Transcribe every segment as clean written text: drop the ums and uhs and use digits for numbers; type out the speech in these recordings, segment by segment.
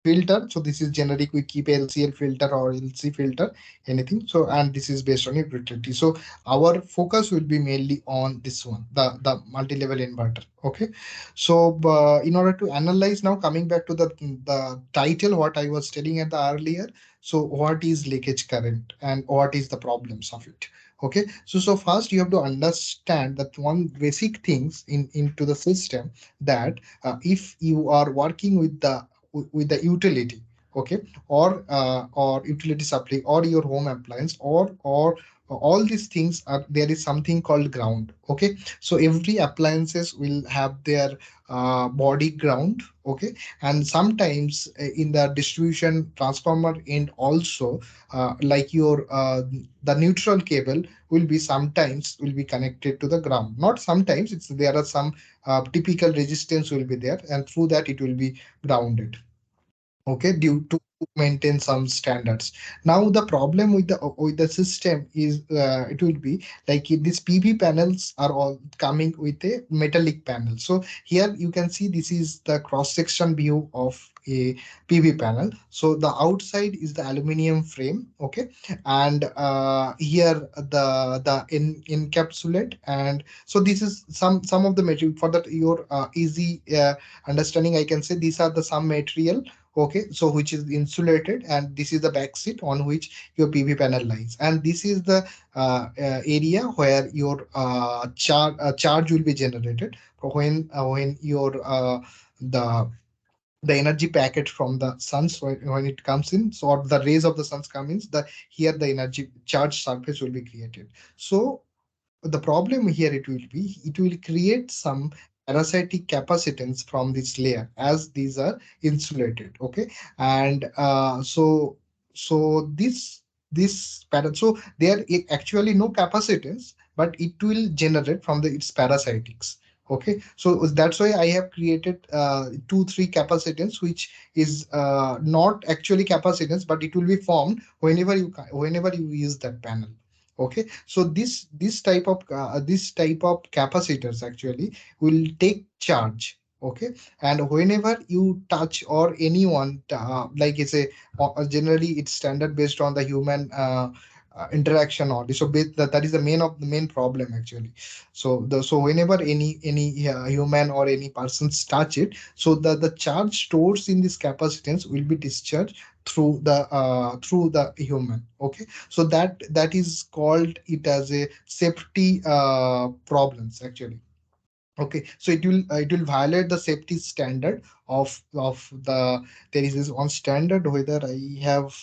filter. So this is generic, we keep LCL filter or LC filter, anything. So and this is based on utility. So our focus will be mainly on this one, the multi-level inverter. Okay. So in order to analyze, now coming back to the title, what I was telling at the earlier. So what is leakage current and what is the problems of it? Okay. So first you have to understand that one basic things in into the system, that if you are working with the utility, okay, or utility supply or your home appliance, or all these things are, there is something called ground. Okay. So every appliances will have their body ground. Okay. And sometimes in the distribution transformer end also, like your the neutral cable will be sometimes will be connected to the ground. Not sometimes, it's there are some typical resistance will be there, and through that it will be grounded. Okay, due to maintain some standards. Now the problem with the system is it will be like these PV panels are all coming with a metallic panel. So here you can see this is the cross section view of a PV panel. So the outside is the aluminum frame. Okay. And here the encapsulate, and so this is some of the material for that your easy understanding. I can say these are the some material. Okay, so which is insulated, and this is the back seat on which your PV panel lies, and this is the area where your charge will be generated when your the energy packet from the suns, when it comes in, so or the rays of the suns come in, the here the energy charge surface will be created. So the problem here, it will create some parasitic capacitance from this layer, as these are insulated. Okay. And so so there actually no capacitance, but it will generate from the its parasitics. Okay. So that's why I have created two three capacitance, which is not actually capacitance, but it will be formed whenever you use that panel. Okay. So this type of capacitors actually will take charge. Okay. And whenever you touch or anyone like it's a generally it's standard based on the human interaction only. So that is the main problem actually. So whenever any human or any persons touch it, so the charge stores in this capacitance will be discharged through the human. Okay. So that is called it as a safety problems actually. Okay. So it will violate the safety standard of there is this one standard, whether I have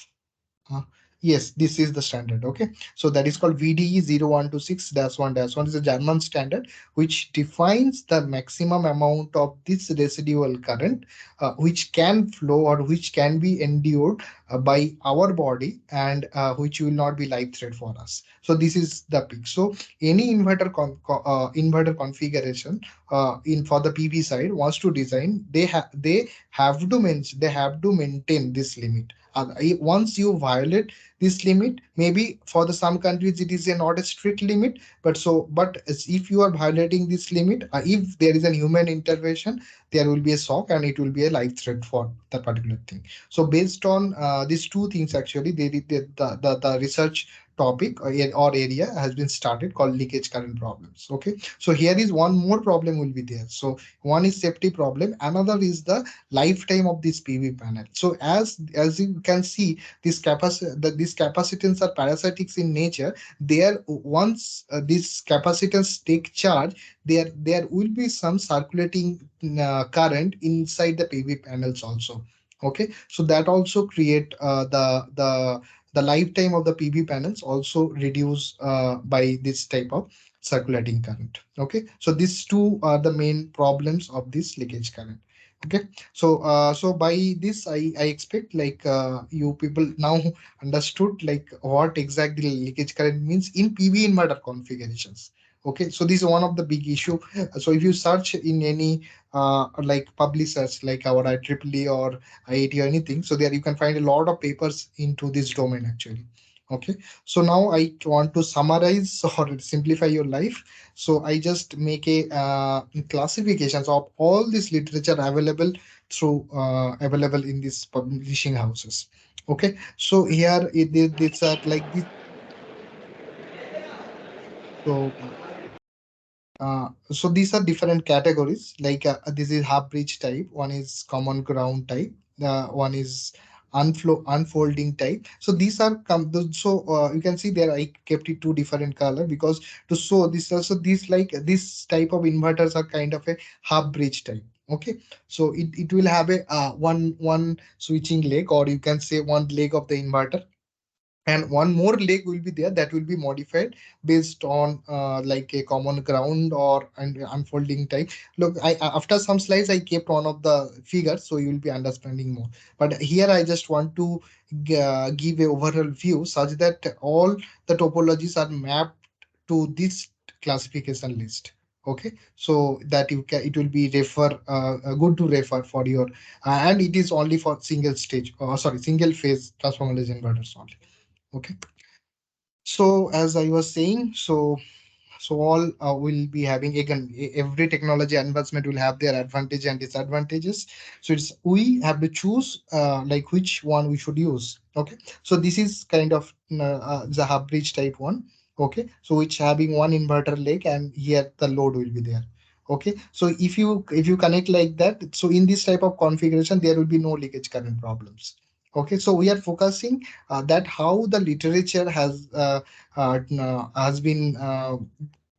uh, yes, this is the standard. Okay. So that is called VDE 0126-1-1 is a German standard which defines the maximum amount of this residual current which can flow or which can be endured by our body, and which will not be life threat for us. So this is the peak. So any inverter configuration in for the PV side wants to design, they have to maintain this limit. Once you violate this limit, maybe for the some countries it is a not a strict limit, if you are violating this limit, if there is a human intervention, there will be a shock and it will be a life threat for that particular thing. So based on these two things actually, the research topic or area has been started called leakage current problems. Okay. So here is one more problem will be there. So one is safety problem, another is the lifetime of this PV panel. So as you can see, these capacitance are parasitics in nature. There once these capacitance take charge, there will be some circulating current inside the PV panels also. Okay. So that also create the lifetime of the PV panels also reduce by this type of circulating current. Okay. So these two are the main problems of this leakage current. Okay. So by this I expect like you people now understood like what exactly leakage current means in PV inverter configurations. Okay. So this is one of the big issue. So if you search in any like public search like our IEEE or IIT or anything, so there you can find a lot of papers into this domain actually. Okay, so now I want to summarize or simplify your life. So I just make a classifications of all this literature available through available in these publishing houses. Okay, so here it's like this. So so these are different categories. Like this is half bridge type. One is common ground type. One is unfolding type. So these are so you can see there I kept it two different color because to show this also this like this type of inverters are kind of a half bridge type. Okay, so it will have a one switching leg, or you can say one leg of the inverter, and one more leg will be there that will be modified based on like a common ground or an unfolding type. Look, after some slides I kept one of the figures so you will be understanding more, but here I just want to give a overall view such that all the topologies are mapped to this classification list. Okay, so that you can, it will be refer good to refer for your and it is only for single stage, sorry, single phase transformer inverters only. Okay, so as I was saying, so all will be having, again, every technology advancement will have their advantage and disadvantages. So it's we have to choose like which one we should use. Okay, so this is kind of the hub bridge type one. Okay, so which having one inverter leg, and here the load will be there. Okay, so if you connect like that, so in this type of configuration there will be no leakage current problems. Okay, so we are focusing that how the literature has been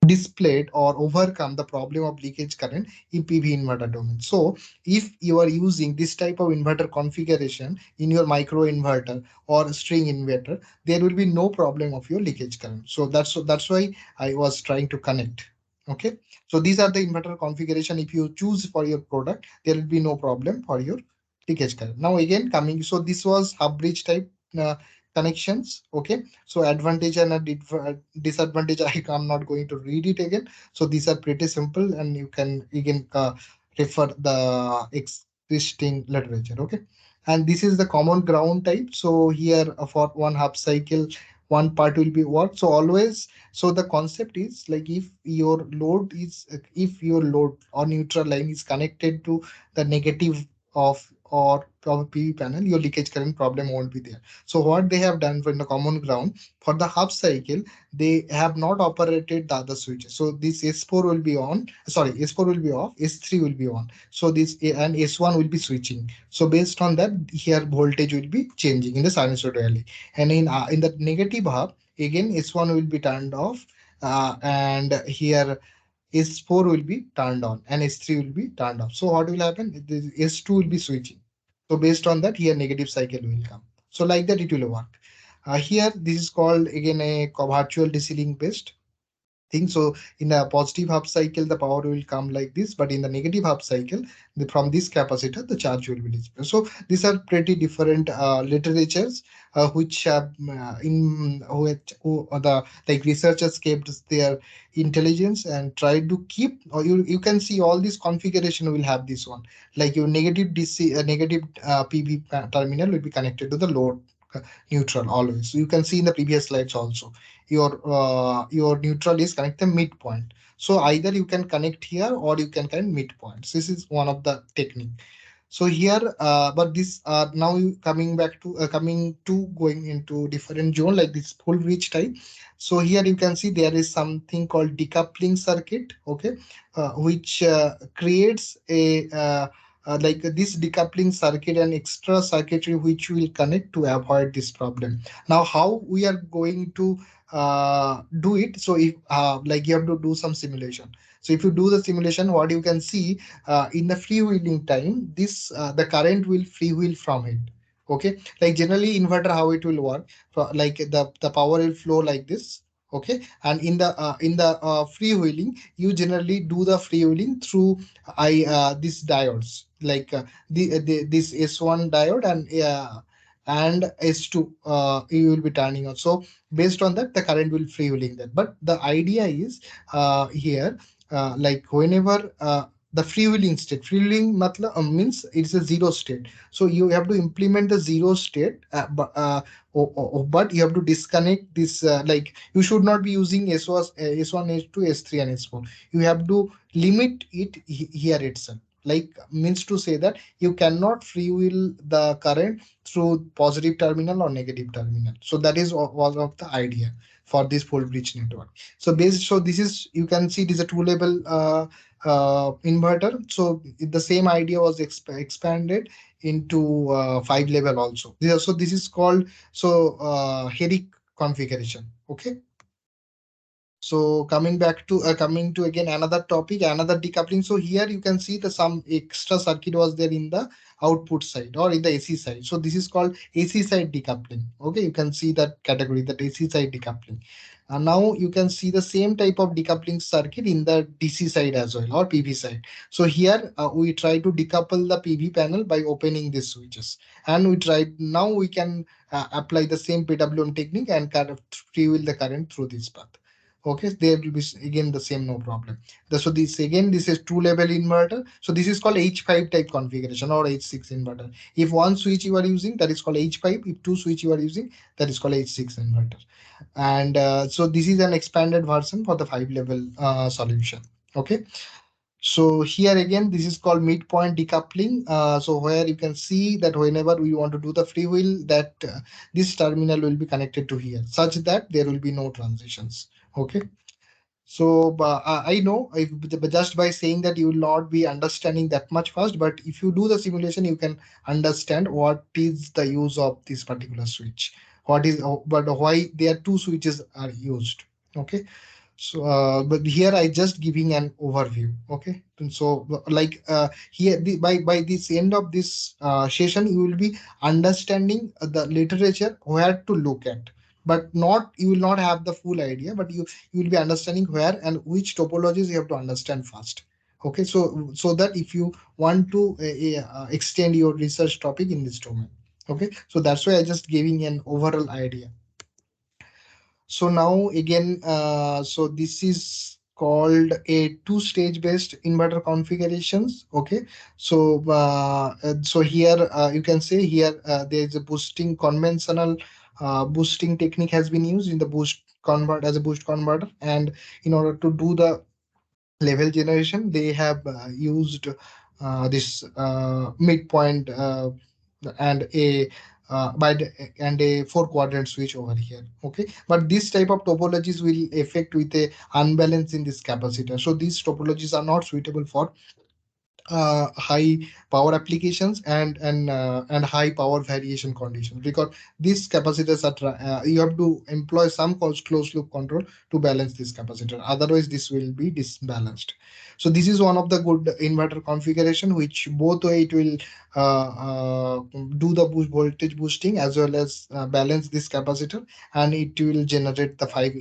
displayed or overcome the problem of leakage current in PV inverter domain. So if you are using this type of inverter configuration in your micro inverter or string inverter, there will be no problem of your leakage current. So that's why I was trying to connect. Okay, so these are the inverter configuration. If you choose for your product, there will be no problem for your leakage current. Now again coming, so this was hub bridge type uh, connections. Okay, so advantage and a disadvantage, I'm not going to read it again. So these are pretty simple, and you can again refer the existing literature. Okay, and this is the common ground type. So here for one half cycle, one part will be what. So always, so the concept is like if your load or neutral line is connected to the negative of PV panel, your leakage current problem won't be there. So what they have done for the common ground, for the half cycle, they have not operated the other switches. So this S4 will be on, sorry, S4 will be off, S3 will be on. So this and S1 will be switching. So based on that, here voltage will be changing in the sinusoidally. And in the negative half, again S1 will be turned off, and here S4 will be turned on and S3 will be turned off. So what will happen? S2 will be switching. So based on that, here negative cycle will come. So like that it will work. Here this is called again a virtual DC-link based thing. So in a positive half cycle, the power will come like this, but in the negative half cycle, from this capacitor, the charge will be displayed. So these are pretty different literatures which have in who the like researchers kept their intelligence and tried to keep, or you can see all this configuration will have this one, like your negative DC negative PV terminal will be connected to the load neutral always. So you can see in the previous slides also your neutral is connected midpoint. So either you can connect here or you can connect midpoints. This is one of the technique. So here but this now you coming to going into different zone like this full bridge type. So here you can see there is something called decoupling circuit. Okay, which creates a like this decoupling circuit and extra circuitry which will connect to avoid this problem. Now how we are going to do it? So if like you have to do some simulation. So if you do the simulation, what you can see in the freewheeling time, this the current will freewheel from it. Okay, like generally inverter how it will work, like the power will flow like this. Okay, and in the freewheeling, you generally do the freewheeling through these diodes, like this S1 diode and S2 you will be turning on. So based on that, the current will freewheeling that. But the idea is here like whenever the freewheeling state. Freewheeling means it's a zero state. So you have to implement the zero state, but you have to disconnect this. Like you should not be using S1, S1, S2, S3, and S4. You have to limit it here itself. Like means to say that you cannot freewheel the current through positive terminal or negative terminal. So that is was of the idea for this full bridge network. So based, so this is, you can see it is a two level inverter. So the same idea was expanded into five level also. So this is called, so Herrick configuration. Okay. So coming to again another topic, another decoupling. So here you can see the some extra circuit was there in the output side or in the AC side. So this is called AC side decoupling. Okay, you can see that category, that AC side decoupling. And now you can see the same type of decoupling circuit in the DC side as well, or PV side. So here we try to decouple the PV panel by opening these switches, and we tried, now we can apply the same PWM technique and kind of freewheel the current through this path. Okay, there will be again the same, no problem. So this again, this is two level inverter. So this is called H5 type configuration or H6 inverter. If one switch you are using, that is called H5. If two switch you are using, that is called H6 inverter. And so this is an expanded version for the five level solution. Okay. So here again, this is called midpoint decoupling. So where you can see that whenever we want to do the freewheel, that this terminal will be connected to here, such that there will be no transitions. Okay. So I know if, just by saying that, you will not be understanding that much fast. But if you do the simulation, you can understand what is the use of this particular switch. What is, but why there two switches are used. Okay. So but here I just giving an overview. Okay. And so like here by this end of this session, you will be understanding the literature where to look at, but not, you will not have the full idea, but you will be understanding where and which topologies you have to understand first. Okay. So that if you want to extend your research topic in this domain. Okay. So that's why I just giving an overall idea. So now again, so this is called a two-stage based inverter configurations. Okay. So so here you can say here there is a boosting, conventional boosting technique has been used in the boost convert, as a boost converter. And in order to do the level generation, they have used this midpoint and a and a four quadrant switch over here. Okay. But this type of topologies will affect with a unbalance in this capacitor. So these topologies are not suitable for high power applications and high power variation conditions, because these capacitors are you have to employ some closed loop control to balance this capacitor, otherwise this will be disbalanced. So this is one of the good inverter configuration, which both way it will do the voltage boosting as well as balance this capacitor, and it will generate the five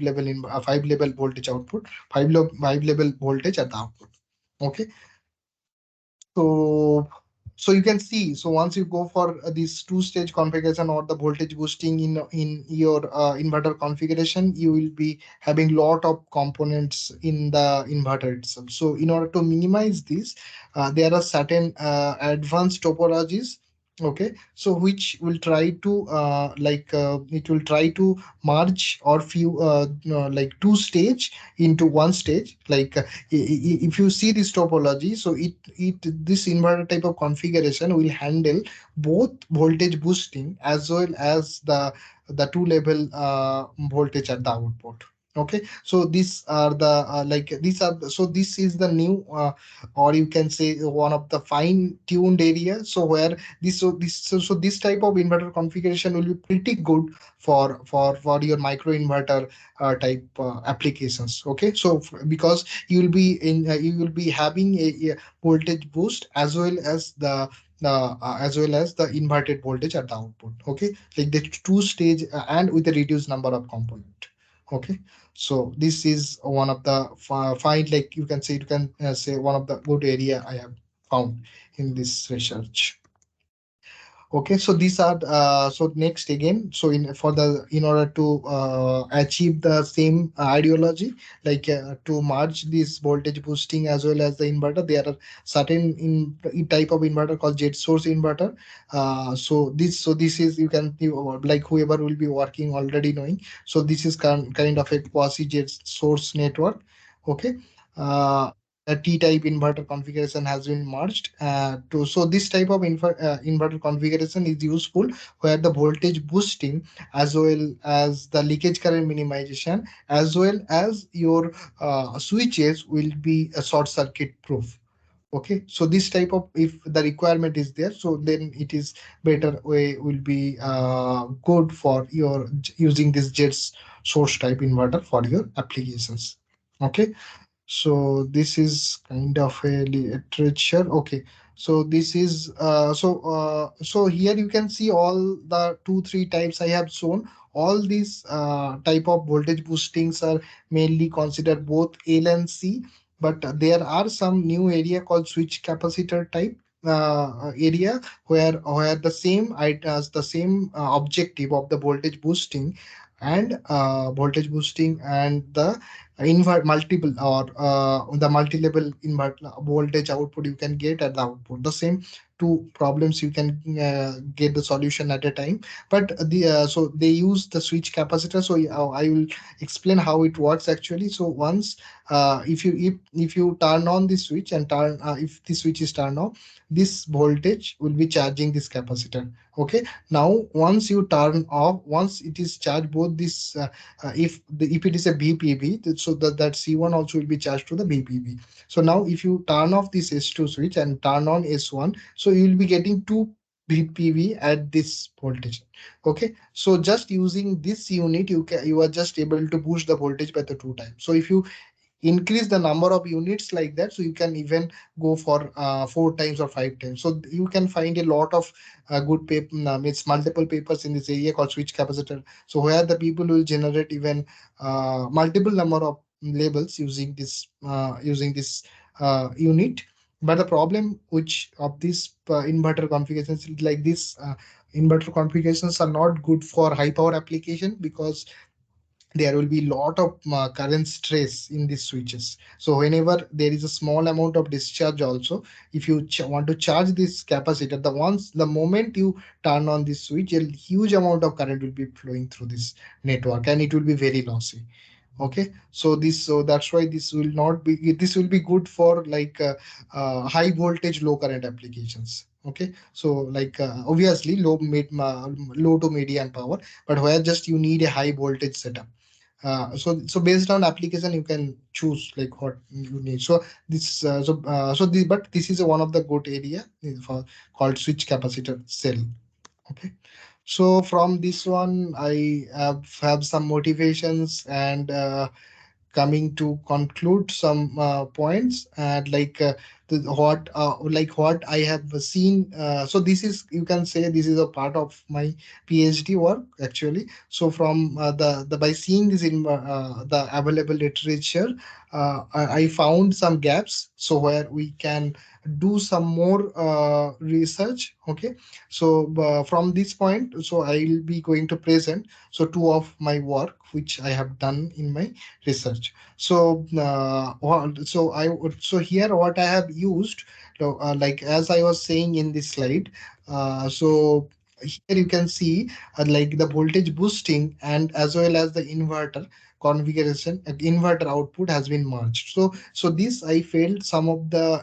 level in five level voltage output, five level voltage at the output. Okay. So so you can see, so once you go for this two-stage configuration or the voltage boosting in your inverter configuration, you will be having lot of components in the inverter itself. So in order to minimize this, there are certain advanced topologies. Okay. So which will try to it will try to merge or few like two stage into one stage. Like if you see this topology, so it this inverter type of configuration will handle both voltage boosting as well as the two level voltage at the output. Okay. So these are the so this is the new or you can say one of the fine tuned areas. So where so this type of inverter configuration will be pretty good for your micro inverter type applications. Okay. So because you will be having a voltage boost as well as the inverted voltage at the output. Okay. Like the two stage and with a reduced number of component. Okay. So this is one of the find, like you can say one of the good area I have found in this research. Okay, so these are so next again. So in order to achieve the same ideology, like to merge this voltage boosting as well as the inverter, there are certain in type of inverter called jet source inverter. So this is like whoever will be working already knowing. So this is kind of a quasi jet source network. Okay. A T-type inverter configuration has been merged so this type of inverter configuration is useful where the voltage boosting as well as the leakage current minimization as well as your switches will be a short circuit proof. Okay, so this type of if the requirement is there, so then it is better way will be good for your using this jets source type inverter for your applications. Okay, so this is kind of a literature. Okay, so this is so here you can see all the two three types I have shown. All these type of voltage boostings are mainly considered both L and C, but there are some new area called switch capacitor type area where the same as the same objective of the voltage boosting and the invert multiple or the multi-level invert voltage output you can get at the output the same two problems you can get the solution at a time, but so they use the switch capacitor. So I will explain how it works actually. So once if you turn on the switch and turn if the switch is turned on, this voltage will be charging this capacitor. Okay, now once you turn off, once it is charged both this if it is a BPV, so that C1 also will be charged to the BPV. So now if you turn off this S2 switch and turn on S1, so you will be getting two BPV at this voltage. Okay, so just using this unit, you are just able to boost the voltage by the two times. So if you increase the number of units like that, so you can even go for four times or five times. So you can find a lot of good paper means multiple papers in this area called switch capacitor, so where the people will generate even multiple number of labels using this unit. But the problem which of this inverter configurations is like this inverter configurations are not good for high power application because there will be lot of current stress in these switches. So whenever there is a small amount of discharge also, if you want to charge this capacitor, the moment you turn on this switch, a huge amount of current will be flowing through this network and it will be very lossy. Okay, so that's why this will be good for like high voltage low current applications. Okay, so like obviously low to medium power, but where just you need a high voltage setup. So based on application you can choose like what you need. So but this is one of the good area for called switch capacitor cell. Okay, so from this one I have some motivations and coming to conclude some points and what I have seen. So this is, you can say, this is a part of my PhD work actually. So from the by seeing this in the available literature, I found some gaps. So where we can do some more research. Okay, so from this point, so I will be going to present so two of my work which I have done in my research. So here what I have used, like as I was saying in this slide, so here you can see like the voltage boosting and as well as the inverter configuration, inverter output has been merged. So this I felt some of the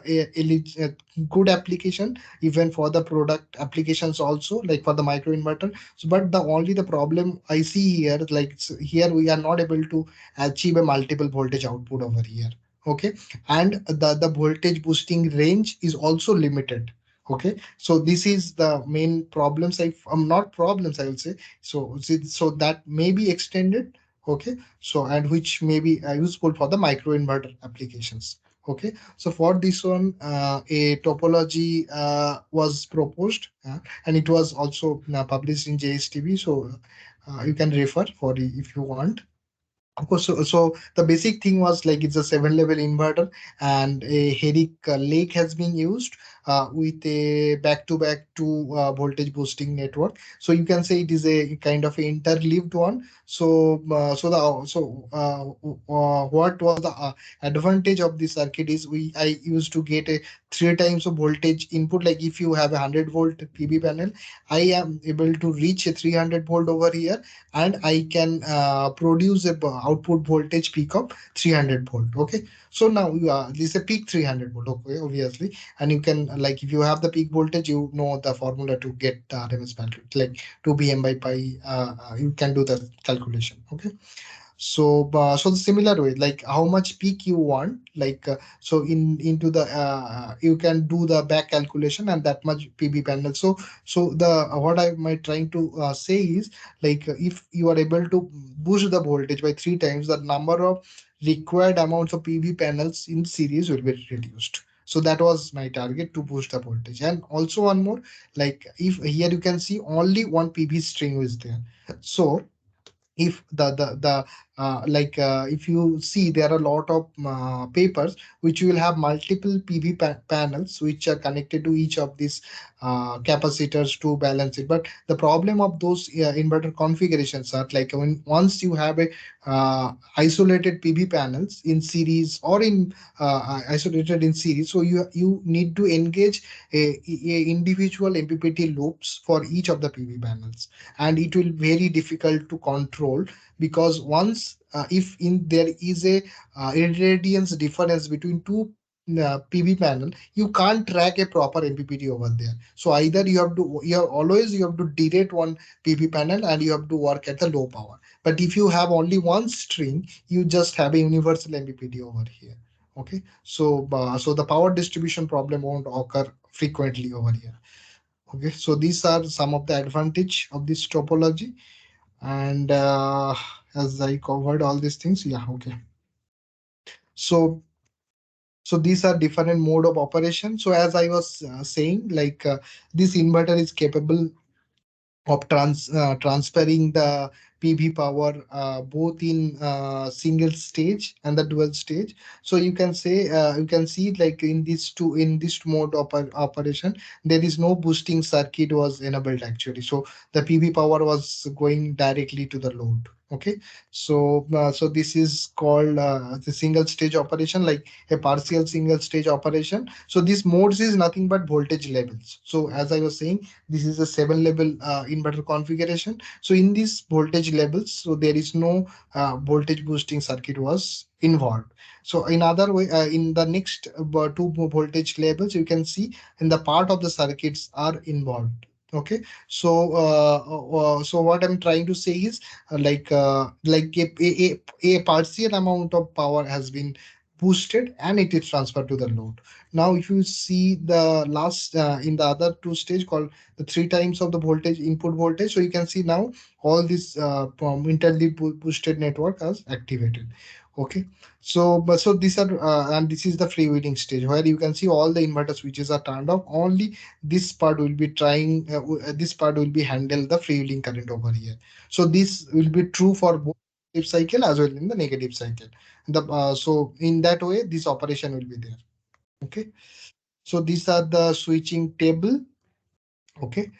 good application even for the product applications also, like for the micro inverter. So, but the only the problem I see here is like here we are not able to achieve a multiple voltage output over here. Okay, and the voltage boosting range is also limited. Okay, so this is the main problems. Not problems, I will say. So that may be extended. Okay, so and which may be useful for the micro inverter applications. Okay, so for this one a topology was proposed, and it was also published in JSTV. So you can refer for it if you want. Of course, so the basic thing was like it's a seven level inverter and a Herrick lake has been used. with a back-to-back two voltage boosting network. So you can say it is a kind of interleaved one. What was the advantage of this circuit is I used to get a three times of voltage input. Like if you have a 100-volt PV panel, I am able to reach a 300-volt over here, and I can produce a output voltage peak of 300-volt. Okay, so now this is a peak 300-volt. Okay, obviously, and you can, like, if you have the peak voltage, you know the formula to get the RMS value, like 2 bm by pi. You can do the calculation. Okay, so the similar way, like how much peak you want, like so in into the you can do the back calculation and that much PV panel. So the what I might trying to say is, like if you are able to boost the voltage by three times, the number of required amounts of PV panels in series will be reduced. So that was my target, to boost the voltage. And also one more, like if here you can see only one PV string is there. So if the like if you see, there are a lot of papers which will have multiple PV panels which are connected to each of these capacitors to balance it. But the problem of those inverter configurations are, like, when once you have a isolated PV panels in series or in isolated in series, so you need to engage a individual MPPT loops for each of the PV panels, and it will very difficult to control, because once if in there is a irradiance difference between two PV panel, you can't track a proper MPPT over there. So either you have to derate one PV panel and you have to work at the low power. But if you have only one string, you just have a universal MPPT over here. Okay, so the power distribution problem won't occur frequently over here. Okay, so these are some of the advantage of this topology. And as I covered all these things, yeah, okay. So these are different mode of operation. So as I was saying, like this inverter is capable of transferring the PV power both in single stage and the dual stage. So you can say you can see, like in this mode of operation, there is no boosting circuit was enabled actually. So the PV power was going directly to the load. Okay, so this is called the single stage operation, like a partial single stage operation. So this modes is nothing but voltage levels. So as I was saying, this is a 7-level inverter configuration. So in these voltage levels, so there is no voltage boosting circuit was involved. So in other way, in the next two voltage levels, you can see in the part of the circuits are involved. Okay, so what I'm trying to say is, like a partial amount of power has been boosted and it is transferred to the load. Now if you see the last in the other two stage called the three times of the voltage input voltage, so you can see now all this internally boosted network is activated. Okay, so these are and this is the freewheeling stage, where you can see all the inverter switches are turned off. Only this part will be trying this part will be handle the freewheeling current over here. So this will be true for both positive cycle as well in the negative cycle. So in that way this operation will be there. Okay, so these are the switching table. Okay,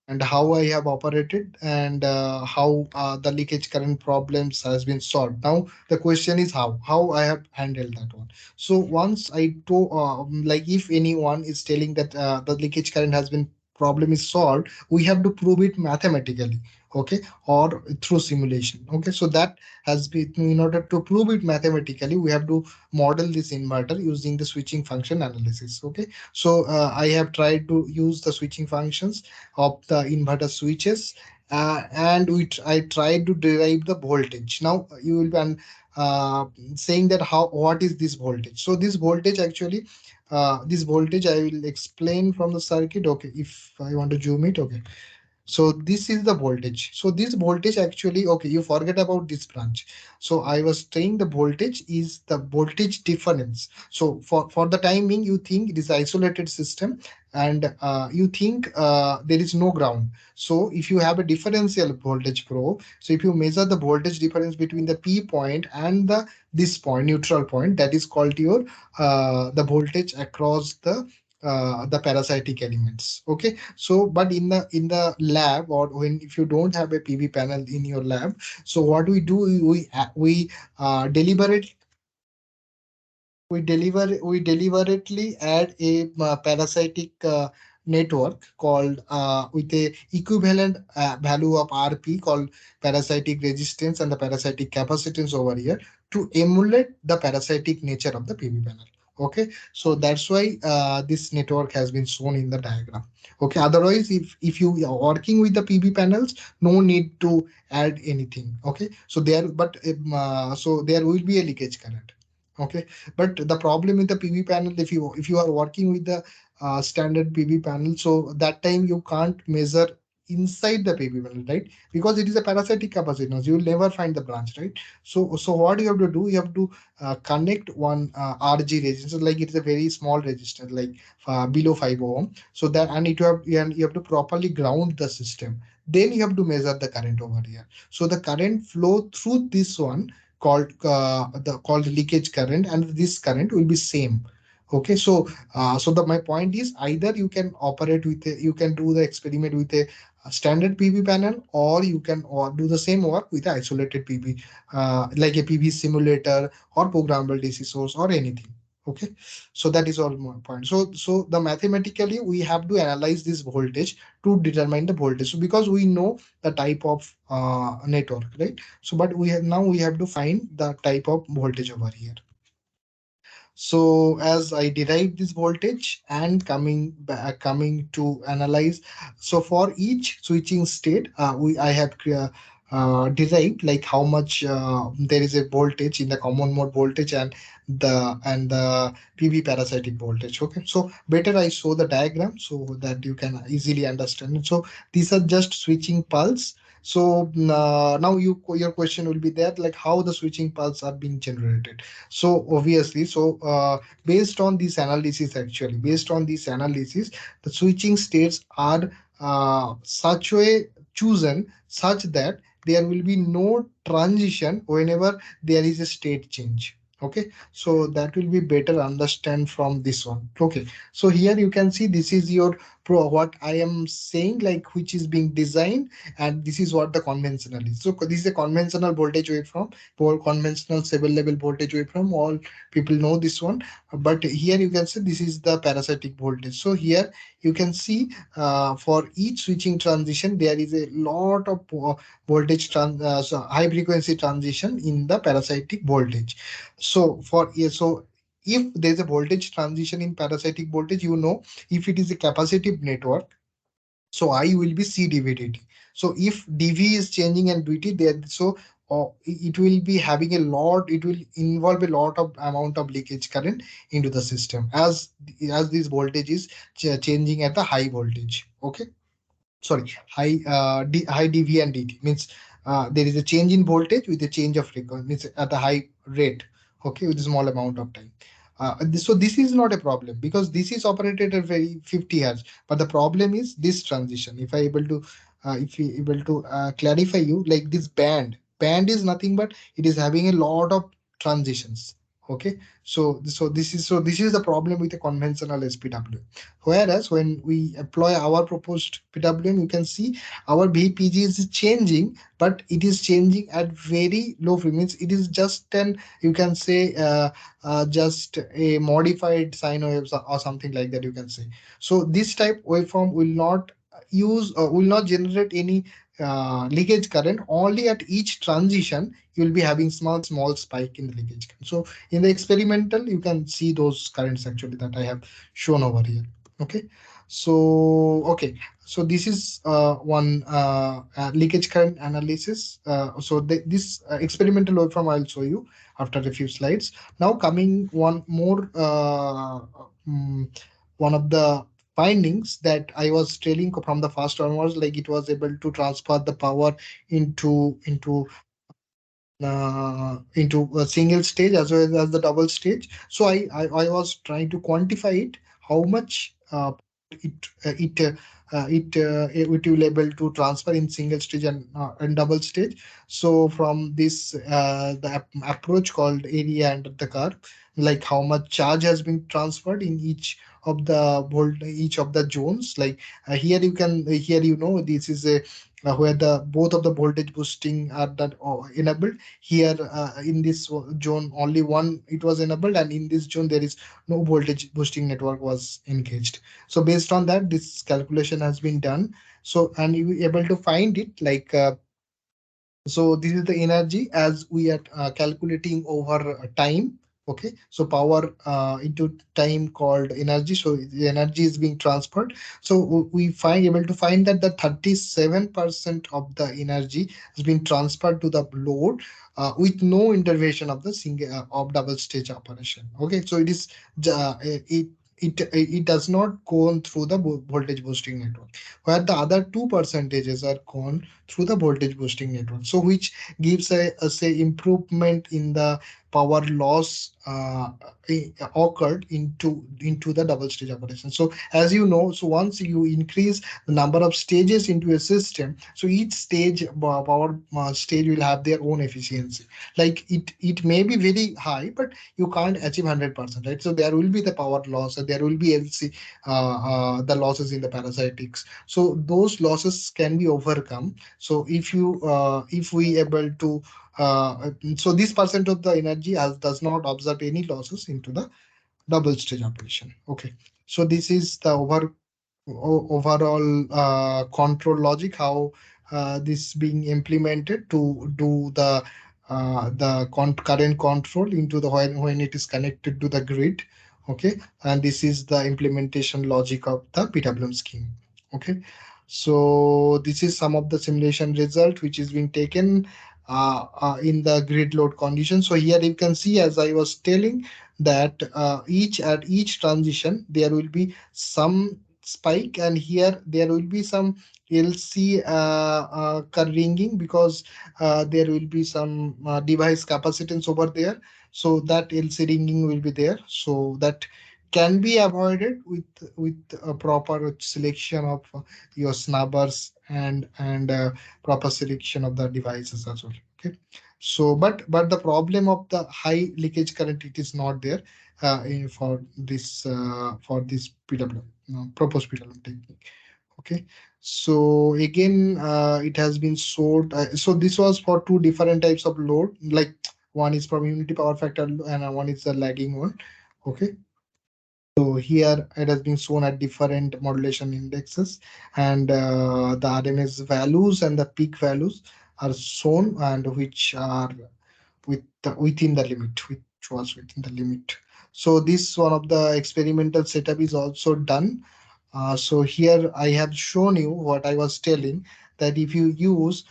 and how I have operated, and how the leakage current problems has been solved. Now the question is how I have handled that one. So once I to like if anyone is telling that the leakage current has been problem is solved, we have to prove it mathematically. Okay, or through simulation. Okay, so that has been, in order to prove it mathematically, we have to model this inverter using the switching function analysis. Okay, so I have tried to use the switching functions of the inverter switches, and I tried to derive the voltage. Now you will be saying that how what is this voltage. So this voltage actually, this voltage I will explain from the circuit. Okay, if I want to zoom it. Okay, so this is the voltage. So this voltage actually, okay, you forget about this branch. So I was saying the voltage is the voltage difference. So for the time being, you think it is isolated system, and you think there is no ground. So if you have a differential voltage probe, so if you measure the voltage difference between the P point and the this point, neutral point, that is called your the voltage across the the parasitic elements. Okay, so but in the lab, or when if you don't have a PV panel in your lab, so what we do, we deliberate we deliberately add a parasitic network called with a equivalent value of RP called parasitic resistance and the parasitic capacitance over here to emulate the parasitic nature of the PV panel. Okay, so that's why this network has been shown in the diagram. Okay, otherwise if you are working with the PV panels, no need to add anything. Okay, so there but so there will be a leakage current. Okay, but the problem with the PV panel, if you are working with the standard PV panel, so that time you can't measure inside the PV panel, right? Because it is a parasitic capacitance, you will never find the branch, right? So what you have to do, you have to connect one RG resistor, like it is a very small resistor, like below 5 ohm. So that, and you have to properly ground the system. Then you have to measure the current over here. So the current flow through this one called leakage current, and this current will be same. Okay, so the my point is, either you can operate with you can do the experiment with a standard PV panel, or you can or do the same work with an isolated PV, like a PV simulator or programmable DC source or anything. Okay, so that is all my point. So the mathematically we have to analyze this voltage to determine the voltage. So because we know the type of network, right? So but we have to find the type of voltage over here. So as I derive this voltage and coming to analyze, so for each switching state, I have derived like how much there is a voltage in the common mode voltage and the PV parasitic voltage. Okay, so better I show the diagram so that you can easily understand it. So these are just switching pulse. So now your question will be there, like how the switching pulse are being generated. So obviously, based on this analysis, actually based on this analysis, the switching states are such way chosen such that there will be no transition whenever there is a state change. Okay, so that will be better understand from this one. Okay, so here you can see this is your pro what I am saying, like which is being designed, and this is what the conventional is. So this is a conventional voltage waveform, for conventional 7-level voltage waveform. All people know this one, but here you can see this is the parasitic voltage. So here you can see for each switching transition there is a lot of so high frequency transition in the parasitic voltage. So if there's a voltage transition in parasitic voltage, if it is a capacitive network, so I will be C dv/dt. So if dv is changing and dt there, so it will be having a lot, it will involve a lot of amount of leakage current into the system as this voltage is changing at the high voltage. Okay, sorry, high dv and dt means there is a change in voltage with a change of frequency, means at a high rate. Okay, with a small amount of time. So this is not a problem because this is operated at very 50 hertz, but the problem is this transition. If we able to clarify you, like this band is nothing but it is having a lot of transitions. Okay, so this is the problem with a conventional SPW. Whereas when we apply our proposed PWM, you can see our VPG is changing, but it is changing at very low frequency. It is just an, you can say, just a modified sine waves or something like that, you can say. So this type waveform will not generate any leakage current. Only at each transition you will be having small spike in the leakage current. So in the experimental you can see those currents actually that I have shown over here. Okay, okay, so this is one leakage current analysis. This experimental waveform I'll show you after a few slides. Now coming one more mm, one of the findings that I was telling from the first onwards, like it was able to transfer the power into a single stage as well as the double stage. So I was trying to quantify it, how much it it will able to transfer in single stage and double stage. So from this approach called area under the curve, like how much charge has been transferred in each of the zones. Like here you can here this is a where the both of the voltage boosting are that enabled. Here in this zone only one it was enabled, and in this zone there is no voltage boosting network was engaged. So based on that, this calculation has been done. So and you able to find it like so this is the energy as we are calculating over time. Okay, so power into time called energy. So the energy is being transferred. So we find able to find that the 37% of the energy has been transferred to the load with no intervention of the single of double stage operation. Okay, so it is it does not go on through the voltage boosting network, where the other 2 percentages are gone through the voltage boosting network. So which gives a say improvement in the power loss occurred into the double stage operation. So as you know, so once you increase the number of stages into a system, so each stage power stage will have their own efficiency. Like it may be very high, but you can't achieve 100%, right? So there will be the power loss, and there will be LC the losses in the parasitics. So those losses can be overcome. So if we able to so this percent of the energy as does not observe any losses into the double stage operation. Okay, so this is the overall control logic, how this being implemented to do the current control into the when it is connected to the grid. Okay, and this is the implementation logic of the PWM scheme. Okay, so this is some of the simulation result which is being taken in the grid load condition. So here you can see, as I was telling, that each transition there will be some spike, and here there will be some LC ringing, because there will be some device capacitance over there. So that LC ringing will be there, so that can be avoided with a proper selection of your snubbers and proper selection of the devices as well. Okay, so but the problem of the high leakage current, it is not there for this PWM, proposed PWM technique. Okay, so again it has been sold. So this was for two different types of load, like one is from unity power factor and one is the lagging one. Okay, so here it has been shown at different modulation indexes, and the RMS values and the peak values are shown, and which are within the limit, which was within the limit. So this one of the experimental setup is also done. So here I have shown you what I was telling, that if you use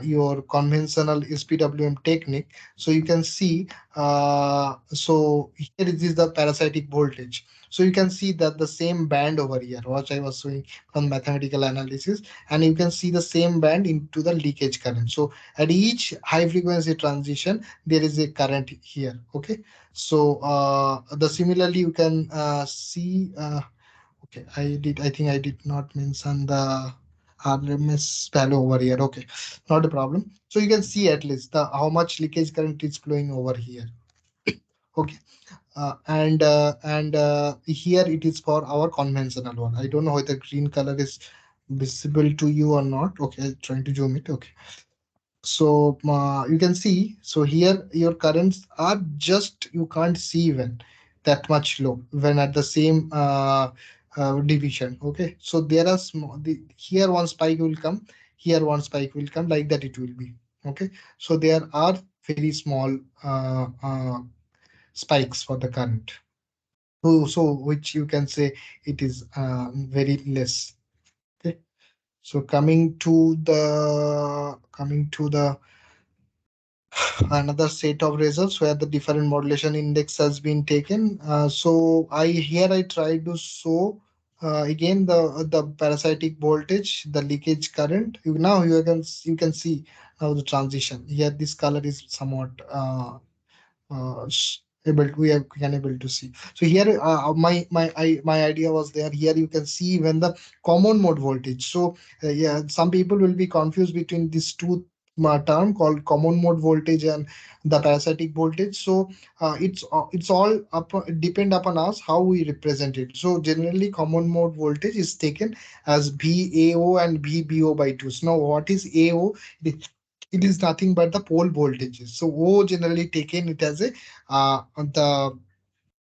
your conventional SPWM technique, so you can see, so here is the parasitic voltage. So you can see that the same band over here, what I was showing from mathematical analysis, and you can see the same band into the leakage current. So at each high frequency transition, there is a current here. Okay, so the similarly you can see. Okay, I think I did not mention the RMS value over here. Okay, not a problem. So you can see at least the how much leakage current is flowing over here. Okay, and here it is for our conventional one. I don't know whether green color is visible to you or not. Okay, trying to zoom it. Okay, so you can see, so here your currents are just, you can't see even that much low when at the same division. Okay, so there are small here one spike will come, here one spike will come, like that it will be. Okay, so there are very small spikes for the current. So which you can say it is very less. Okay, so coming to the another set of results where the different modulation index has been taken. So I try to show again the parasitic voltage, the leakage current. Now you can see now the transition here. This color is somewhat we can able to see. So here my idea was there. Here you can see when the common mode voltage. So yeah, some people will be confused between these two term called common mode voltage and the parasitic voltage. So it's all up depend upon us how we represent it. So generally common mode voltage is taken as VAO and VBO by 2. So now what is AO? It is nothing but the pole voltages. So O generally taken it as a the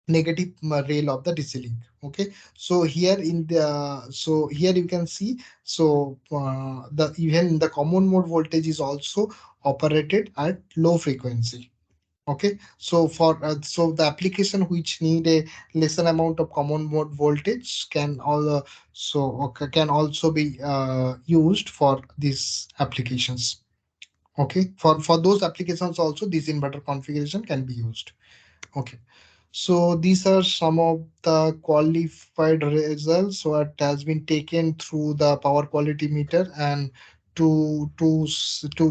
negative rail of the DC link. Okay, so here in the so here you can see, so the even the common mode voltage is also operated at low frequency. Okay, so for so the application which need a lesser amount of common mode voltage can all can also be used for these applications. Okay, for those applications also this inverter configuration can be used. Okay, so these are some of the qualified results what has been taken through the power quality meter, and to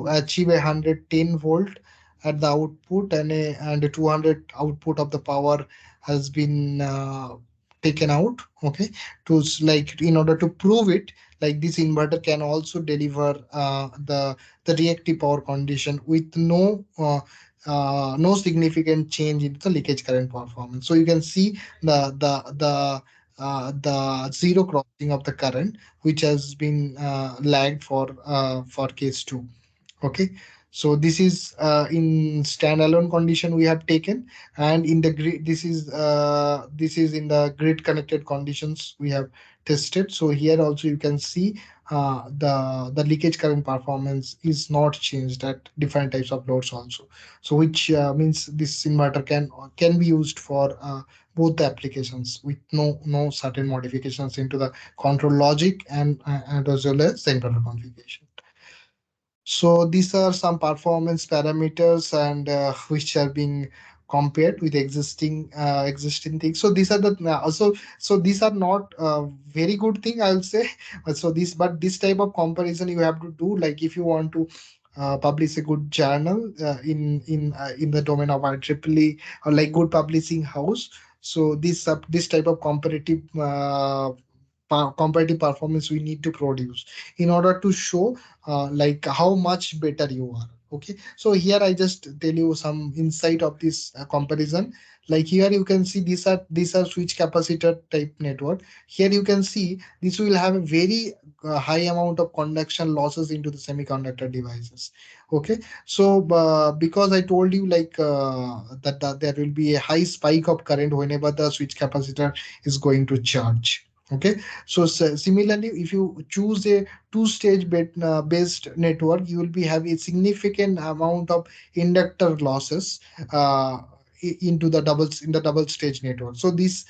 achieve 110 volt at the output, and a 200 output of the power has been taken out. Okay, like in order to prove it, like this inverter can also deliver the reactive power condition with no significant change in the leakage current performance. So you can see the zero crossing of the current, which has been lagged for case 2. Okay, so this is in standalone condition we have taken, and in the grid this is in the grid connected conditions we have tested. So here also you can see the leakage current performance is not changed at different types of loads also. So which means this inverter can be used for both the applications with no certain modifications into the control logic, and as well as the inverter configuration. So these are some performance parameters, and which are being compared with existing things. So these are the also, so these are not very good thing, I'll say. So this type of comparison you have to do, like if you want to publish a good journal in the domain of IEEE, or like good publishing house. So this type of comparative performance we need to produce in order to show like how much better you are. Okay, so here I just tell you some insight of this comparison. Like here you can see these are switch capacitor type network. Here you can see this will have a very high amount of conduction losses into the semiconductor devices. Okay, so because I told you like that there will be a high spike of current whenever the switch capacitor is going to charge. Okay, so similarly if you choose a two-stage based network, you will be having a significant amount of inductor losses uh, into the double stage network. So this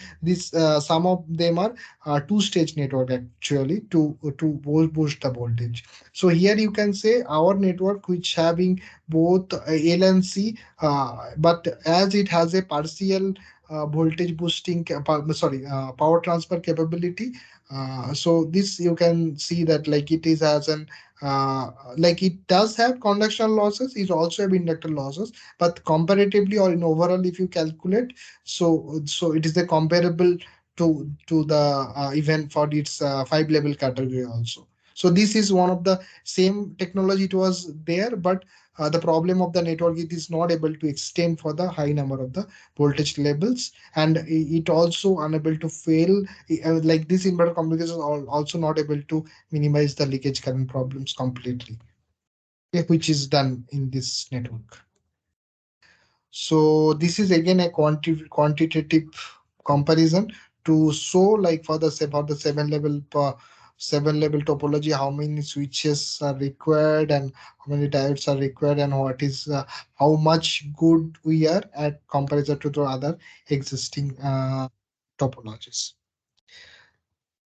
some of them are two-stage network actually to boost the voltage. So here you can say our network which having both L and C, but as it has a partial voltage boosting power transfer capability. So this you can see that like it is as an like it does have conduction losses, it also have inductor losses, but comparatively or in overall if you calculate, so it is the comparable to the even for its 5 level category also. So this is one of the same technology it was there, but the problem of the network, it is not able to extend for the high number of the voltage levels, and it also unable to fail like this inverter communication also not able to minimize the leakage current problems completely, okay, which is done in this network. So this is again a quantitative comparison to show like for the 7 level topology how many switches are required and how many diodes are required, and what is how much good we are at comparison to the other existing topologies.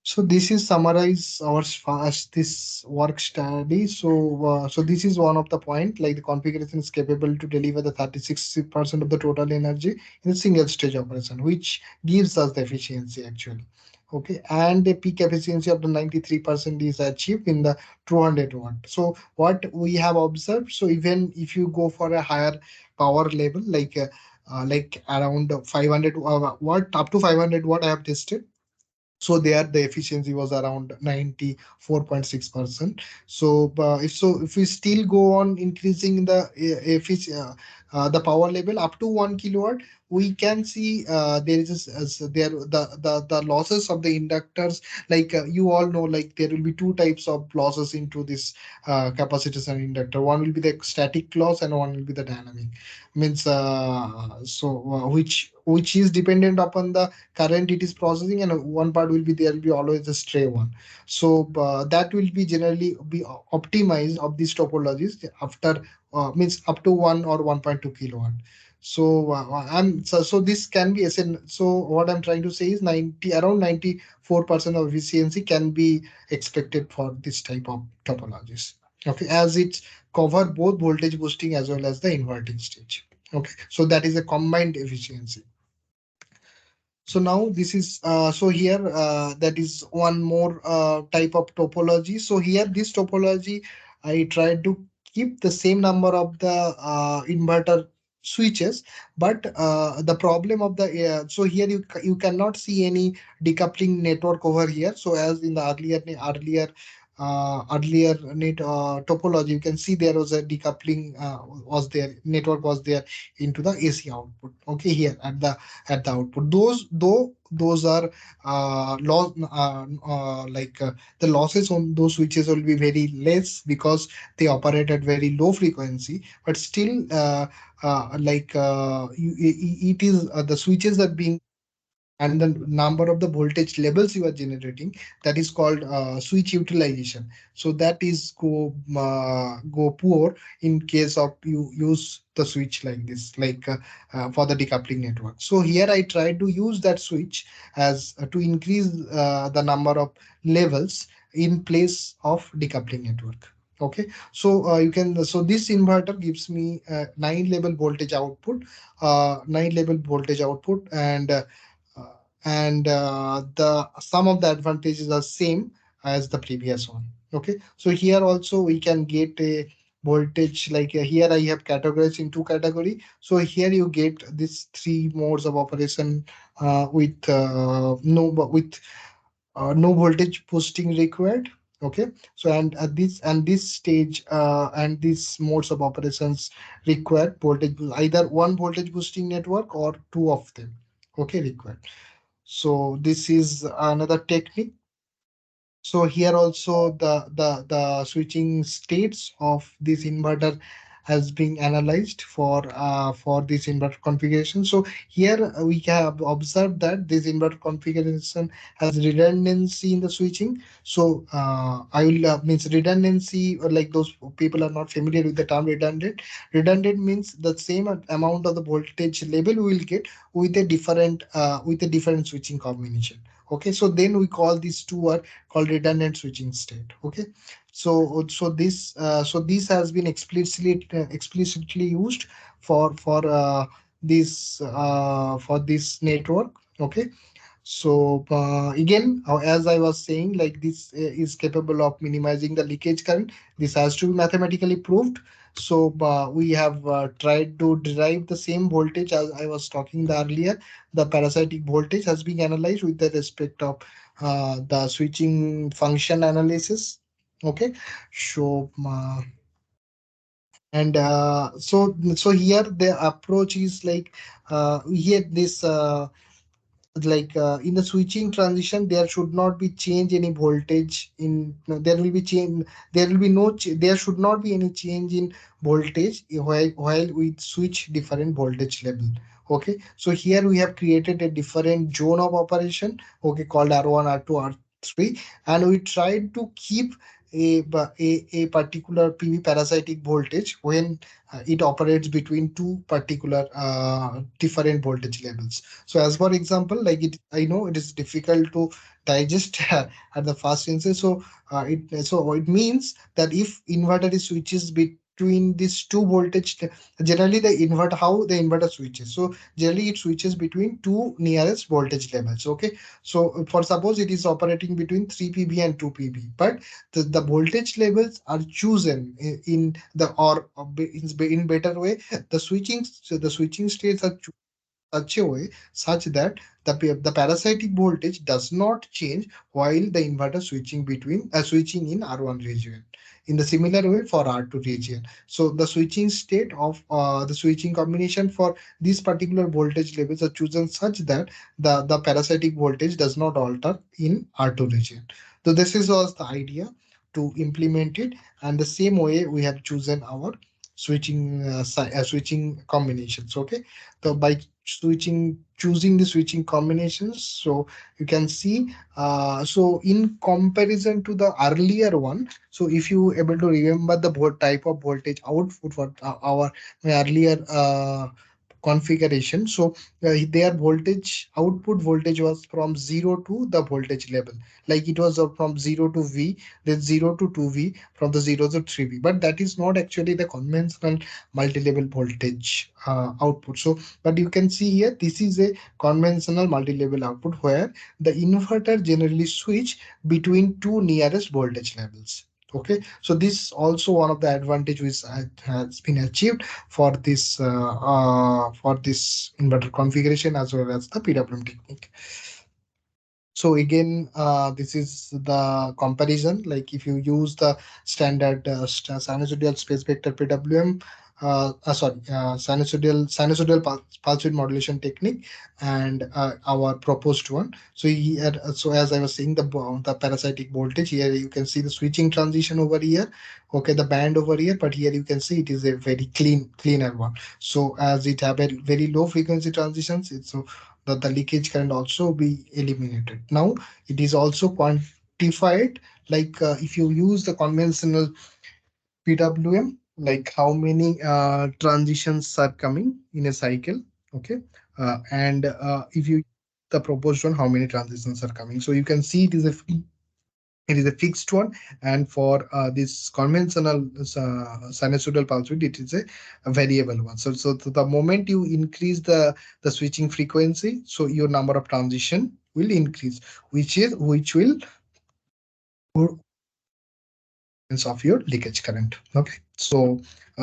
So this is summarize our fast this work study. So this is one of the point, like the configuration is capable to deliver the 36% of the total energy in a single stage operation, which gives us the efficiency actually. Okay, and the peak efficiency of the 93% is achieved in the 200 watt. So what we have observed, so even if you go for a higher power level, like like around 500 watt, up to 500 watt I have tested. So there the efficiency was around 94.6%. So if we still go on increasing the power level up to 1 kilowatt, we can see there is there the losses of the inductors, like you all know, like there will be two types of losses into this capacitors and inductor. One will be the static loss and one will be the dynamic, means which is dependent upon the current it is processing, and one part will be there will be always a stray one. So that will be generally be optimized of these topologies after means up to 1 or 1.2 kilowatt. So so this can be so what I'm trying to say is 90 around 94% of efficiency can be expected for this type of topologies, okay, as it cover both voltage boosting as well as the inverting stage. Okay, so that is a combined efficiency. So now this is so here that is one more type of topology. So here this topology, I tried to keep the same number of the inverter switches, but the problem of the so here you cannot see any decoupling network over here. So as in the earlier net topology, you can see there was a decoupling was there, network was there into the AC output. Okay, here at the output, those are the losses on those switches will be very less because they operate at very low frequency, but still it is the switches that being, and the number of the voltage levels you are generating, that is called switch utilization. So that is go poor in case of you use the switch like this, for the decoupling network. So here I try to use that switch as to increase the number of levels in place of decoupling network. Okay, so you can, so this inverter gives me 9 level voltage output, 9 level voltage output, uh, and the some of the advantages are same as the previous one. Okay, so here also we can get a voltage, here I have categorized in two category. So here you get these three modes of operation with no voltage boosting required. Okay, so and at this stage and these modes of operations require either one voltage boosting network or two of them, okay, required. So this is another technique. So here also the switching states of this inverter has been analyzed for this inverter configuration. So here we have observed that this inverter configuration has redundancy in the switching. So I will means redundancy, or like those people are not familiar with the term redundant. Redundant means the same amount of the voltage level we will get with a different switching combination. Okay, so then we call these two are called redundant switching state. Okay, so this has been explicitly used for this network. Okay, so again, as I was saying, like this is capable of minimizing the leakage current. This has to be mathematically proved. So we have tried to derive the same voltage as I was talking the earlier. The parasitic voltage has been analyzed with the respect of the switching function analysis. Okay, so so here the approach is like here this. In the switching transition, there should not be change any voltage in, no, there will be change, there will be there should not be any change in voltage while we switch different voltage level. Okay, so here we have created a different zone of operation, okay, called R1, R2, R3, and we tried to keep a particular PV parasitic voltage when it operates between two particular different voltage levels. So as for example, like I know it is difficult to digest at the first instance. So it means that if inverter is switches between these two voltage. Generally the invert how the inverter switches, so generally it switches between two nearest voltage levels. Okay, so for suppose it is operating between 3 pb and 2 pb, but the voltage levels are chosen in the or in better way, the switching, so the switching states are such a way such that the parasitic voltage does not change while the inverter switching between switching in R1 region. In the similar way for R2 region. So the switching state of the switching combination for these particular voltage levels are chosen such that the parasitic voltage does not alter in R2 region. So this is was the idea to implement it, and the same way we have chosen our switching combinations. Okay, so by choosing the switching combinations, so you can see so in comparison to the earlier one, so if you able to remember the type of voltage output for our earlier configuration, so their voltage output voltage was from 0 to the voltage level, like it was from 0 to V, then 0 to 2V, from the 0 to 3V, but that is not actually the conventional multi-level voltage output. So but you can see here this is a conventional multi-level output where the inverter generally switch between two nearest voltage levels. Okay, so this also one of the advantage which has been achieved for this inverter configuration as well as the PWM technique. So again, this is the comparison. Like if you use the standard sinusoidal space vector PWM, sinusoidal pulse width modulation technique, and our proposed one. So here, so as I was saying, the parasitic voltage here, you can see the switching transition over here. Okay, the band over here, but here you can see it is a very cleaner one. So as it have a very low frequency transitions, it's so the leakage can also be eliminated. Now it is also quantified, like if you use the conventional PWM, like how many transitions are coming in a cycle. Okay, and if you the proposed one, how many transitions are coming. So you can see it is a fixed one, and for this conventional sinusoidal pulse width, it is a variable one. So the moment you increase the switching frequency, so your number of transition will increase, which will of your leakage current. Okay, so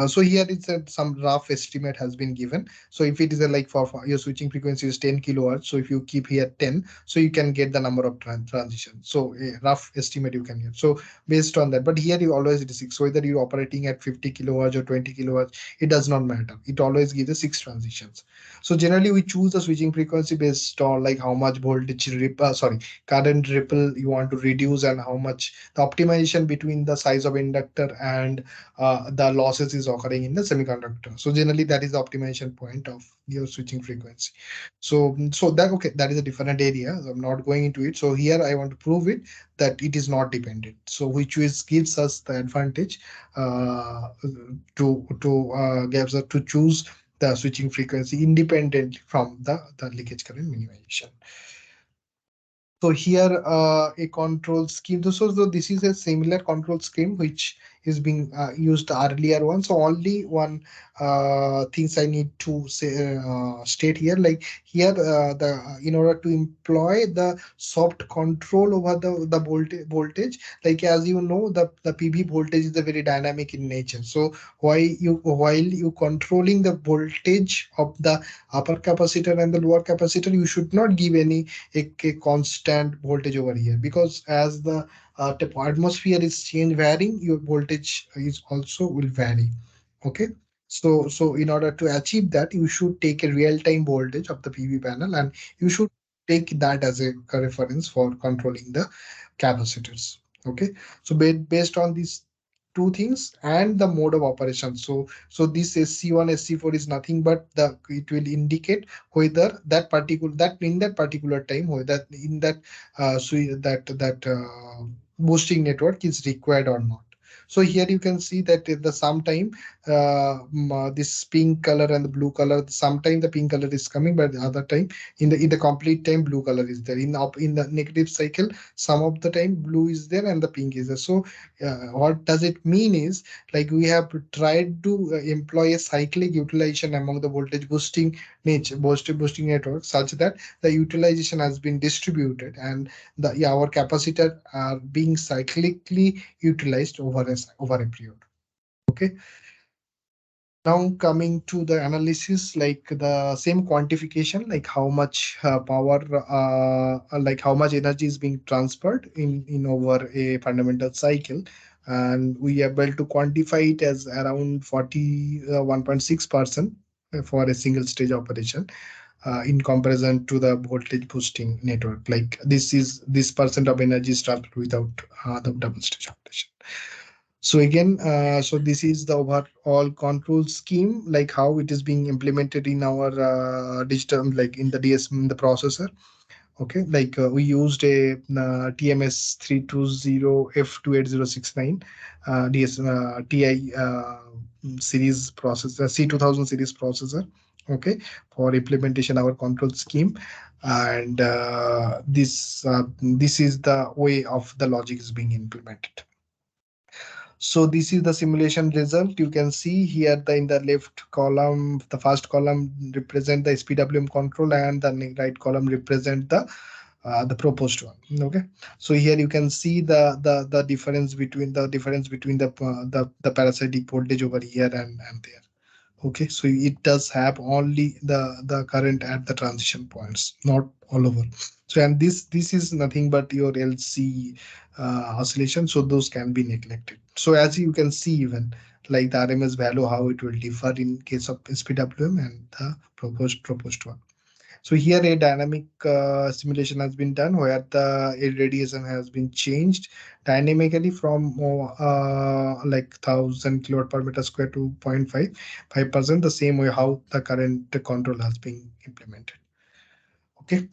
so here it's a, some rough estimate has been given. So if it is a like for your switching frequency is 10 kilohertz, so if you keep here 10, so you can get the number of transitions. So a rough estimate you can get. So based on that, but here you always it is 6. So whether you're operating at 50 kilohertz or 20 kilohertz, it does not matter. It always gives the 6 transitions. So generally we choose the switching frequency based on like how much voltage current ripple you want to reduce, and how much the optimization between the size of inductor and the losses is occurring in the semiconductor. So generally that is the optimization point of your switching frequency. So that okay, that is a different area. So I'm not going into it. So here I want to prove it that it is not dependent. So which is gives us the advantage to gives us to choose the switching frequency independently from the leakage current minimization. So here a control scheme. So this is a similar control scheme which is being used earlier one. So only one things I need to say state here. Like here the in order to employ the soft control over the voltage, like as you know the PV voltage is a very dynamic in nature. So while you controlling the voltage of the upper capacitor and the lower capacitor, you should not give any a constant voltage over here, because as the atmosphere is change varying, your voltage is also will vary. Okay, so in order to achieve that, you should take a real-time voltage of the PV panel, and you should take that as a reference for controlling the capacitors. Okay, so based on these two things and the mode of operation, so this SC1 SC4 is nothing but the it will indicate whether that in that particular time, whether in that boosting network is required or not. So here you can see that at the sometime this pink color and the blue color, sometime the pink color is coming, but the other time in the complete time blue color is there. In the negative cycle, some of the time blue is there and the pink is there. So what does it mean is, like, we have tried to employ a cyclic utilization among the voltage boosting nature boosting network, such that the utilization has been distributed, and our capacitor are being cyclically utilized over a period. Okay. Now coming to the analysis, like the same quantification, like how much power, like how much energy is being transferred in over a fundamental cycle, and we are able to quantify it as around 41.6% for a single stage operation, in comparison to the voltage boosting network. Like this percent of energy is transferred without the double stage operation. So again, so this is the overall control scheme, like how it is being implemented in our digital, like in the in the processor. Okay, like we used a TMS 320 F28069 TI series processor, C2000 series processor. Okay, for implementation our control scheme, and this is the way of the logic is being implemented. So this is the simulation result. You can see here in the left column, the first column represent the SPWM control, and the right column represent the proposed one. Okay, so here you can see the difference between the parasitic voltage over here and there. Okay, so it does have only the current at the transition points, not all over. So, and this is nothing but your LC oscillation, so those can be neglected. So as you can see, even like the RMS value, how it will differ in case of SPWM and the proposed one. So here a dynamic simulation has been done where the radiation has been changed dynamically from like 1000 kilowatt per meter square to 0.5%, the same way how the current control has been implemented. Okay.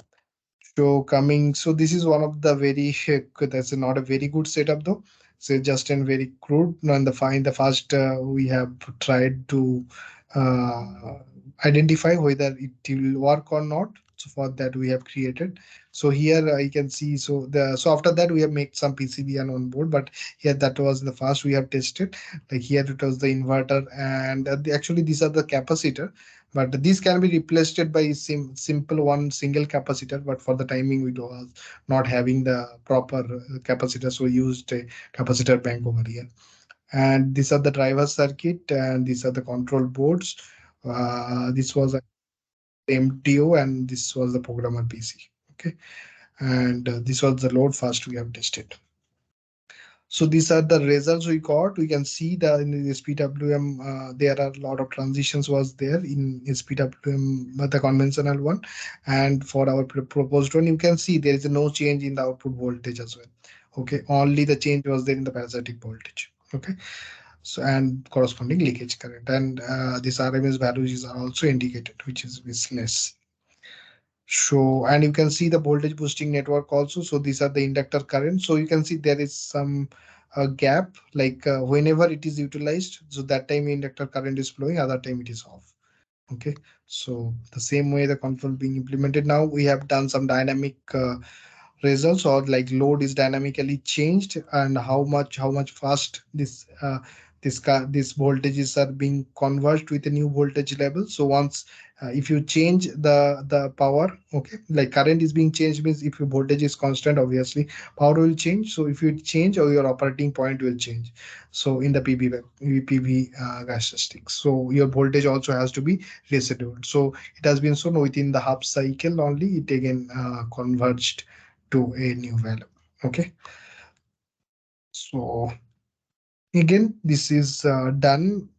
So coming, so this is one of the very that's not a very good setup though. So just in very crude. Now in the first we have tried to uh, identify whether it will work or not. So for that we have created. So here you can see. So after that we have made some PCB and on board. But here that was the first we have tested. Like here it was the inverter, and actually these are the capacitor, but these can be replaced by simple one single capacitor. But for the timing we was not having the proper capacitor, so we used a capacitor bank over here. And these are the driver circuit, and these are the control boards. This was a MTO, and this was the programmer PC. Okay, and this was the load first we have tested. So these are the results we got. We can see that in the SPWM, there are a lot of transitions was there in SPWM, the conventional one. And for our proposed one, you can see there is no change in the output voltage as well. Okay, only the change was there in the parasitic voltage. Okay, so and corresponding leakage current. And this RMS values are also indicated, which is less. So, and you can see the voltage boosting network also. So these are the inductor current. So you can see there is some gap, like whenever it is utilized. So that time inductor current is flowing, other time it is off. Okay. So the same way the control being implemented. Now we have done some dynamic results, or like load is dynamically changed, and how much fast this voltages are being converged with a new voltage level. So once if you change the power, okay, like current is being changed means if your voltage is constant, obviously power will change. So if you change, or your operating point will change. So in the PV characteristics, so your voltage also has to be rescheduled. So it has been shown within the half cycle only, it again converged to a new value. Okay, so again this is done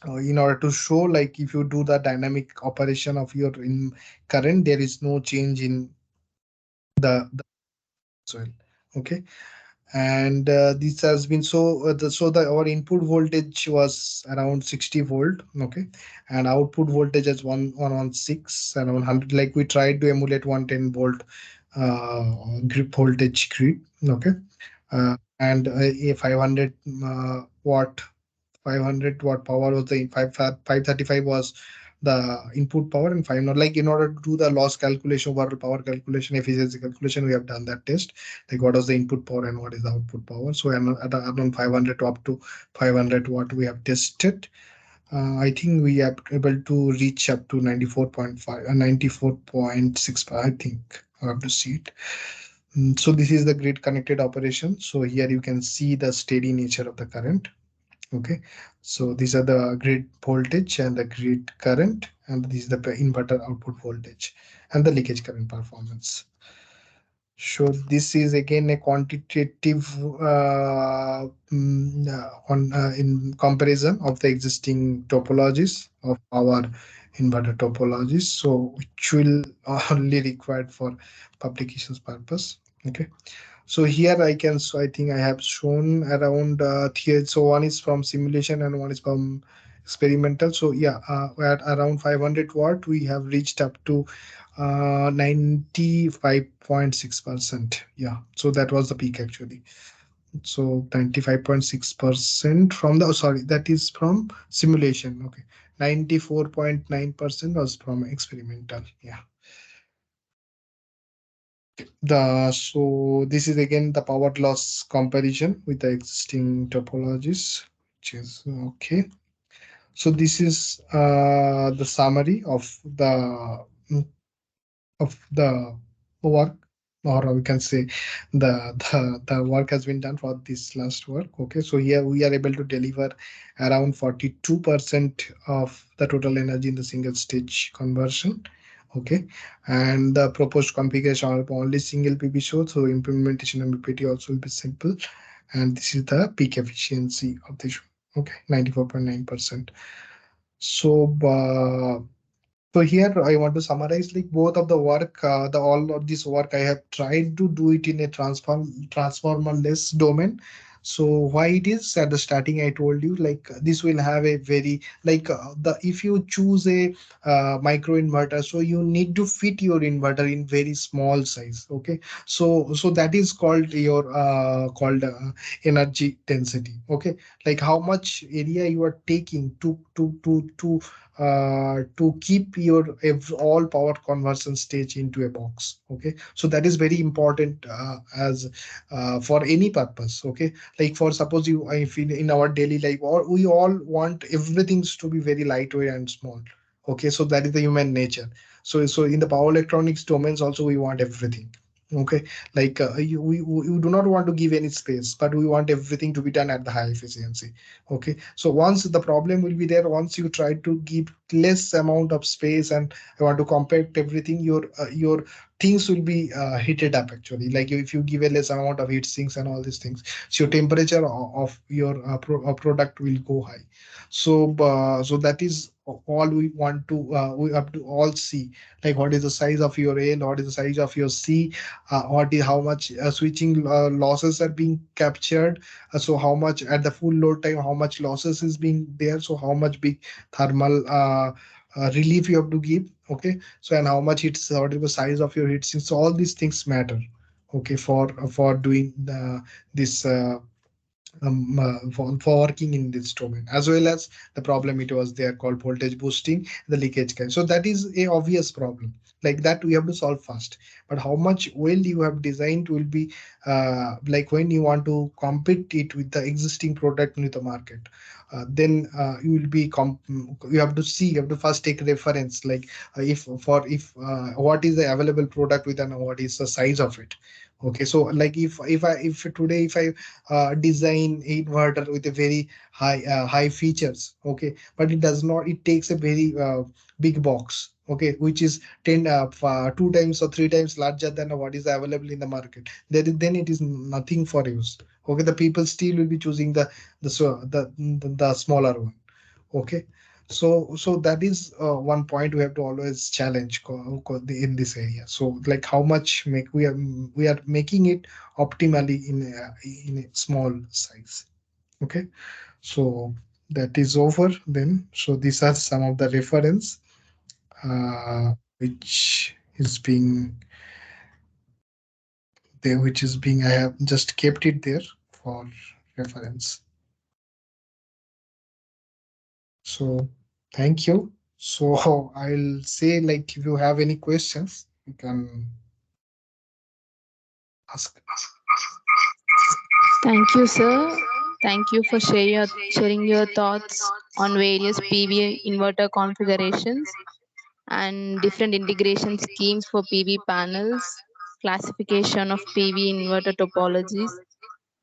in order to show, like, if you do the dynamic operation of your in current, there is no change in the soil. Okay, and this has been so our input voltage was around 60 volt. Okay, and output voltage is 116 and 100. Like, we tried to emulate 110 volt grip voltage grid. Okay, and a 500 watt 500 watt power was the 535 was the input power, and 5 not like in order to do the loss calculation, overall power calculation, efficiency calculation, we have done that test, like what was the input power and what is the output power. So at around 500 to up to 500 watt we have tested. I think we are able to reach up to 94.5 94.65, I think. I have to see it. So this is the grid connected operation. So here you can see the steady nature of the current. Okay, so these are the grid voltage and the grid current, and this is the inverter output voltage and the leakage current performance. So this is again a quantitative on in comparison of the existing topologies of our inverter topologies. So which will only required for publications purpose. Okay. So here I can, so I think I have shown around here. So one is from simulation and one is from experimental. So yeah, at around 500 watt, we have reached up to 95.6%. Yeah, so that was the peak actually. So 95.6% from the, oh, sorry, that is from simulation. Okay, 94.9% was from experimental. Yeah. The so this is again the power loss comparison with the existing topologies, which is okay. So this is the summary mm, of the work, or we can say the work has been done for this last work. Okay, so here we are able to deliver around 42% of the total energy in the single stage conversion. Okay, and the proposed configuration are only single PV source, so implementation and BPT also will be simple. And this is the peak efficiency of the okay, 94.9%. So so here I want to summarize like both of the work, the all of this work I have tried to do it in a transformer-less domain. So why it is at the starting I told you like this will have a very like the if you choose a micro inverter, so you need to fit your inverter in very small size. Okay, so that is called your called energy density. Okay, like how much area you are taking to keep your all power conversion stage into a box. Okay, so that is very important as for any purpose. Okay, like for suppose you if in our daily life, or we all want everything to be very lightweight and small. Okay, so that is the human nature. So in the power electronics domains also we want everything. Okay, like we do not want to give any space, but we want everything to be done at the high efficiency. Okay, so once the problem will be there, once you try to give less amount of space and I want to compact everything, your things will be heated up actually. Like if you give a less amount of heat sinks and all these things, so your temperature of your product will go high. So that is all we want to we have to all see, like what is the size of your A, what is the size of your C, what is how much switching losses are being captured, so how much at the full load time, how much losses is being there, so how much big thermal relief you have to give. Okay, so and how much it's what is the size of your heat sink, so all these things matter. Okay, for doing this for working in this domain, as well as the problem it was there called voltage boosting, the leakage current. So that is a obvious problem, like that we have to solve first. But how much well you have designed will be like when you want to compete it with the existing product in the market, then you will be you have to see, you have to first take reference, like if what is the available product with and what is the size of it. Okay, so like if today if I design inverter with a very high features. Okay, but it does not, it takes a very big box. Okay, which is 2 times or 3 times larger than what is available in the market, then it is nothing for use. Okay, the people still will be choosing the smaller one. Okay, so that is one point we have to always challenge in this area. So like how much make we are making it optimally in a small size. Okay, so that is over then. So these are some of the reference which is being there, which is being, I have just kept it there for reference. So thank you. So I'll say, like, if you have any questions, you can ask. Thank you, sir. Thank you for sharing your thoughts on various PV inverter configurations and different integration schemes for PV panels, classification of PV inverter topologies,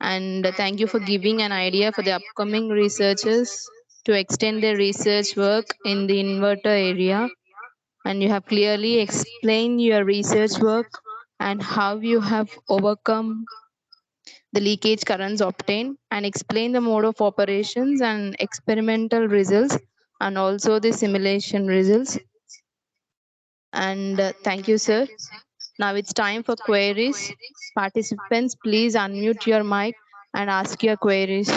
and thank you for giving an idea for the upcoming researchers to extend their research work in the inverter area. And you have clearly explained your research work and how you have overcome the leakage currents obtained and explain the mode of operations and experimental results and also the simulation results. And thank you, sir. Now it's time for queries. Participants, please unmute your mic and ask your queries.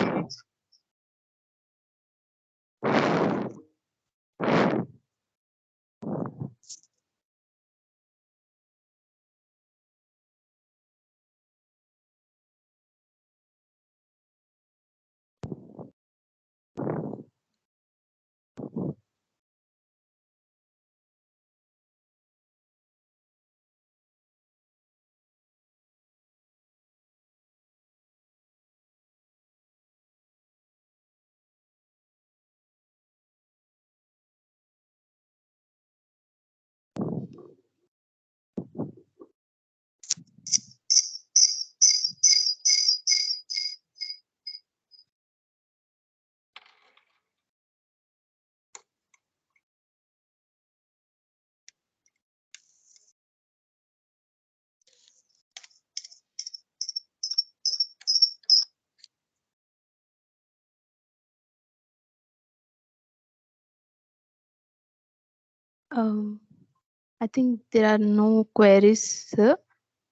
I think there are no queries, sir.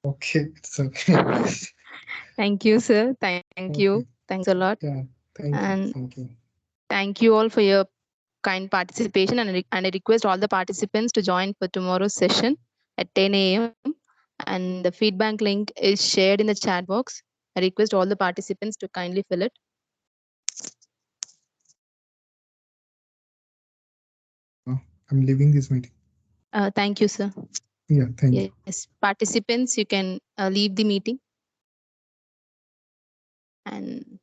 Okay, it's okay. Thank you, sir. Thank you. Okay. Thanks a lot. Yeah, thank you. And Thank you. thank you all for your kind participation. And I request all the participants to join for tomorrow's session at 10 a.m. And the feedback link is shared in the chat box. I request all the participants to kindly fill it. I'm leaving this meeting. Thank you, sir. Yeah, thank you. Yes, participants, you can leave the meeting. And